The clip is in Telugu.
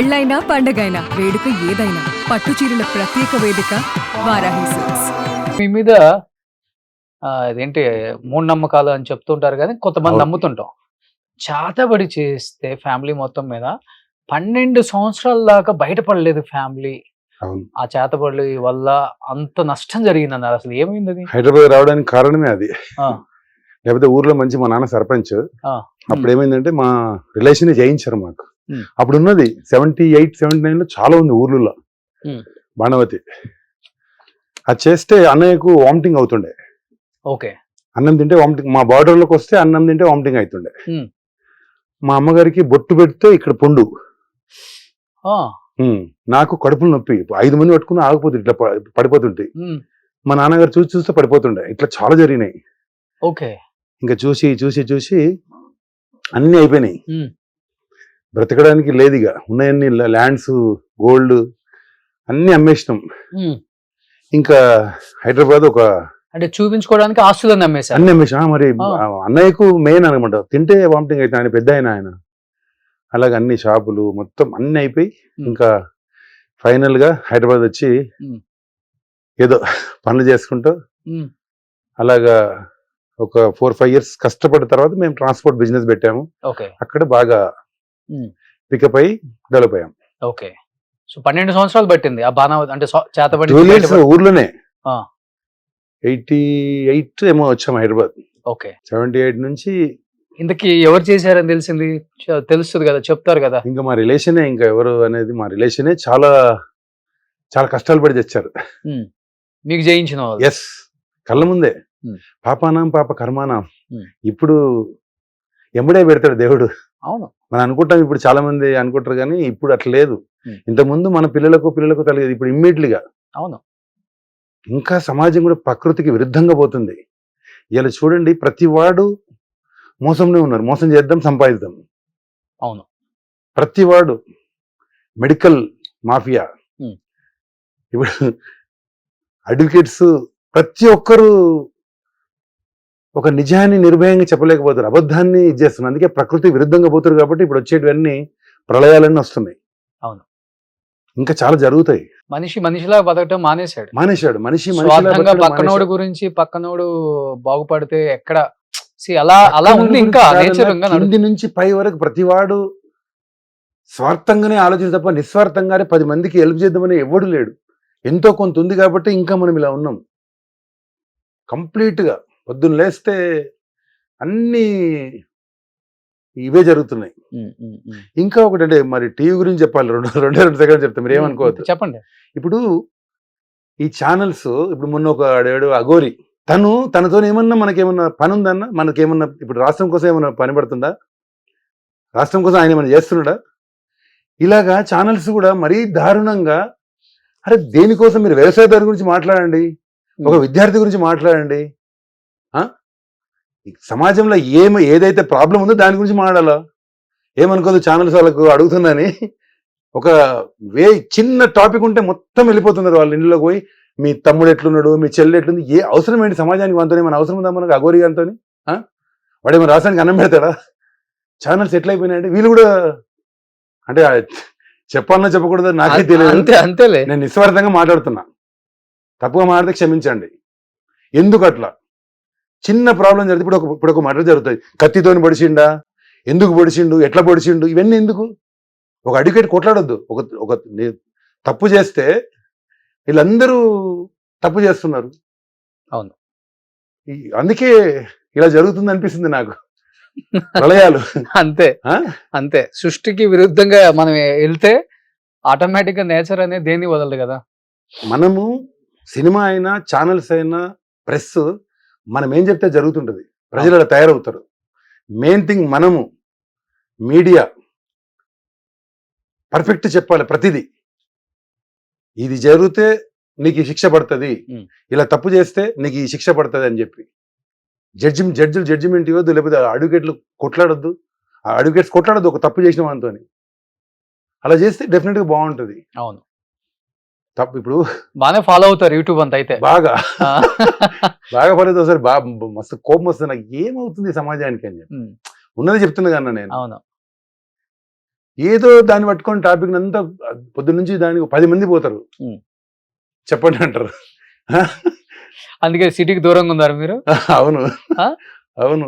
పెళ్ళైనా పండగైనా వేడుక ఏదైనా పట్టు చీరల ప్రత్యేక వేదిక వారాహి సిల్క్స్. మీ మీద అదేంటి మూఢనమ్మకాలు అని చెప్తుంటారు కానీ కొంతమంది అవును. నమ్ముతుంటాం. చేతబడి చేస్తే ఫ్యామిలీ మొత్తం మీద 12 సంవత్సరాల దాకా బయటపడలేదు ఫ్యామిలీ. అవును. ఆ చేతబడి వల్ల అంత నష్టం జరిగిందన్నారు. అసలు ఏమైంది అది? హైదరాబాద్ రావడానికి కారణమే అది. ఆ, లేకపోతే ఊర్లో మంచి మా నాన్న సర్పంచ్. ఆ, అప్పుడు ఏమైందంటే మా రిలేషన్ చేయించారు మాకు. ఉమ్. అప్పుడు ఉన్నది 78, 79 లో చాలా ఉంది ఊర్లలో. ఉమ్. బాణవతి అది చేస్తే అన్నయ్యకు వామిటింగ్ అవుతుండే. ఓకే. అన్నం తింటే వామిటింగ్, మా బార్డర్లోకి వస్తే అన్నం తింటే వామిటింగ్ అవుతుండే. ఉమ్. మా అమ్మగారికి బొట్టు పెడితే ఇక్కడ పుండు. ఆ, నాకు కడుపులు నొప్పి 5 మంది పట్టుకుని ఆగిపోతుంది, ఇట్లా పడిపోతుంటాయి. ఉమ్. మా నాన్నగారు చూసి చూస్తే పడిపోతుండే. ఇట్లా చాలా జరిగినాయి. ఓకే. ఇంకా చూసి చూసి చూసి అన్ని అయిపోయినాయి. ఉమ్. బ్రతకడానికి లేదు ఇక. ఉన్నాయన్ని ల్యాండ్స్, గోల్డ్ అన్ని అమ్మేసినాం. ఉమ్. ఇంకా హైదరాబాద్ ఒక అంటే చూపించుకోవడానికి ఆస్తులను నమ్మేశారు. అన్ని అమ్మేసిన. మరి ఆ. అన్నయ్యకు మెయిన్ అనమాట, తింటే వామిటింగ్ అయితే ఆయన పెద్ద ఆయన. అలాగే అన్ని షాపులు మొత్తం అన్ని అయిపోయి ఇంకా ఫైనల్ గా హైదరాబాద్ వచ్చి ఏదో పనులు చేసుకుంటూ ఉమ్. అలాగా ఒక 4-5 years కష్టపడిన తర్వాత మేము ట్రాన్స్పోర్ట్ బిజినెస్ పెట్టాము. ఓకే. అక్కడ బాగా ఉమ్. పికప్ అయ్యి డెవలప్ అయ్యాం. ఓకే. సో 12 సంవత్సరాలు పట్టింది ఆ బాణావతి అంటే చేతబడి 2 years బయటపడి- ఊర్లోనే. ఆ. 88 ఏమో వచ్చాము హైదరాబాద్. ఓకే. 78 నుంచి ఇంతకీ ఎవరు చేశారని తెలిసింది? తెలుస్తుంది కదా, చెప్తారు కదా. ఇంకా మా రిలేషనే, ఇంకా ఎవరు అనేది మా రిలేషనే చాలా చాలా కష్టాలు పడి తెచ్చారు. ఉమ్. మీకు జయించిన వాళ్ళు. ఎస్, కళ్ళ ముందే. Hmm. పాపానాం పాప కర్మానాం. Hmm. ఇప్పుడు ఎంబడే పెడతాడు దేవుడు. అవును. మనం అనుకుంటాం, ఇప్పుడు చాలా మంది అనుకుంటారు కానీ ఇప్పుడు అట్లా లేదు. Hmm. ఇంతకుముందు మన పిల్లలకు తెలియదు, ఇప్పుడు ఇమ్మీడియట్లీగా. అవును. ఇంకా సమాజం కూడా ప్రకృతికి విరుద్ధంగా పోతుంది. ఇలా చూడండి, ప్రతి వాడు మోసంలో ఉన్నారు. మోసం చేద్దాం, సంపాదిద్దాం. అవును. ప్రతి వాడు మెడికల్ మాఫియా. Hmm. ఇప్పుడు అడ్వకేట్స్ ప్రతి ఒక్కరు ఒక నిజాన్ని నిర్భయంగా చెప్పలేకపోతారు, అబద్ధాన్ని ఇచ్చేస్తున్నారు. అందుకే ప్రకృతి విరుద్ధంగా పోతారు కాబట్టి ఇప్పుడు వచ్చేటివన్నీ ప్రళయాలన్నీ వస్తున్నాయి. అవును. ఇంకా చాలా జరుగుతాయి. మనిషిలా బతకటం మానేశాడు. మానేశాడు మనిషి. స్వార్థంగా పక్కనోడు గురించి పక్కనోడు బాగుపడితే ఎక్కడ అలా ఉంది. ఇంకా నేచర్ కింది నుంచి పై వరకు ప్రతివాడు స్వార్థంగానే ఆలోచించి తప్ప నిస్వార్థంగానే 10 మందికి హెల్ప్ చేద్దామని ఎవడు లేడు. ఎంతో కొంత ఉంది కాబట్టి ఇంకా మనం ఇలా ఉన్నాం. కంప్లీట్ గా పొద్దున్న లేస్తే అన్ని ఇవే జరుగుతున్నాయి. ఇంకా ఒకటి అంటే, మరి టీవీ గురించి చెప్పాలి. 2 సెకండ్లు చెప్తాం, మీరు ఏమనుకోవద్దు. చెప్పండి. ఇప్పుడు ఈ ఛానల్స్, ఇప్పుడు మొన్న ఒక అఘోరి, తనతో ఏమన్నా మనకేమన్నా పని ఉందన్నా, మనకేమన్నా ఇప్పుడు రాష్ట్రం కోసం ఏమన్నా పని పడుతుందా? రాష్ట్రం కోసం ఆయన ఏమన్నా చేస్తున్నాడా? ఇలాగా ఛానల్స్ కూడా మరీ దారుణంగా, అరే దేనికోసం? మీరు వ్యవసాయదారు గురించి మాట్లాడండి, ఒక విద్యార్థి గురించి మాట్లాడండి. సమాజంలో ఏదైతే ప్రాబ్లం ఉందో దాని గురించి మాట్లాడాలా? ఏమనుకోదు ఛానల్స్ వాళ్ళకు అడుగుతుందని. ఒక చిన్న టాపిక్ ఉంటే మొత్తం వెళ్ళిపోతున్నారు వాళ్ళ ఇంట్లోకి పోయి. మీ తమ్ముడు ఎట్లున్నాడు, మీ చెల్లి ఎట్లుంది, ఏ అవసరం ఏంటి సమాజానికి? మనతో మన అవసరం ఉందా మనకు? అఘోరి గారితో వాడేమో రాష్ట్రానికి అన్నం పెడతాడా? ఛానల్స్ ఎట్లయిపోయినాయంటే వీళ్ళు కూడా, అంటే చెప్పాలన్నా చెప్పకూడదు నాకే తెలియదు. అంతేలే. నేను నిస్వార్థంగా మాట్లాడుతున్నా. తప్పుగా మాట్లాడితే క్షమించండి. ఎందుకు అట్లా? చిన్న ప్రాబ్లం జరిగితే ఇప్పుడు ఒక మర్డర్ జరుగుతుంది. కత్తితోని పొడిచిండా, ఎందుకు పొడిచిండు, ఎట్లా పొడిచిండు, ఇవన్నీ ఎందుకు? ఒక అడ్వకేట్ కొట్లాడొద్దు. ఒక తప్పు చేస్తే వీళ్ళందరూ తప్పు చేస్తున్నారు. అవును. అందుకే ఇలా జరుగుతుంది అనిపిస్తుంది నాకు. ప్రళయాలు అంతే. సృష్టికి విరుద్ధంగా మనం వెళ్తే ఆటోమేటిక్ గా నేచర్ అనేది దేన్ని వదలదు కదా. మనము సినిమా అయినా, ఛానల్స్ అయినా, ప్రెస్, మనం ఏం చెప్తే జరుగుతుంటది. ప్రజలు అలా తయారవుతారు. మెయిన్ థింగ్ మనము మీడియా పర్ఫెక్ట్ చెప్పాలి. ప్రతిదీ ఇది జరిగితే నీకు ఈ శిక్ష పడుతుంది, ఇలా తప్పు చేస్తే నీకు ఈ శిక్ష పడుతుంది అని చెప్పి జడ్జిలు జడ్జిమెంట్ ఇవ్వద్దు. లేకపోతే అడ్వకేట్లు కొట్లాడొద్దు. ఆ అడ్వకేట్స్ కొట్లాడొద్దు ఒక తప్పు చేసిన వాళ్ళతో. అలా చేస్తే డెఫినెట్ గా బాగుంటది. అవును. తప్పు ఇప్పుడు బాగానే ఫాలో అవుతారు యూట్యూబ్ అంతా అయితే. బాగా ఫాలో అవుతారు. సరే, మస్తు కోపం వస్తుంది నాకు, ఏమవుతుంది సమాజానికి అని చెప్పి. ఉన్నది చెప్తున్నా కన్నా నేను. అవును. ఏదో దాన్ని పట్టుకొని టాపిక్ అంతా పొద్దు నుంచి దానికి 10 మంది పోతారు. చెప్పండి అంటారు. అందుకే సిటీకి దూరంగా ఉన్నారు మీరు. అవును ఆ? అవును.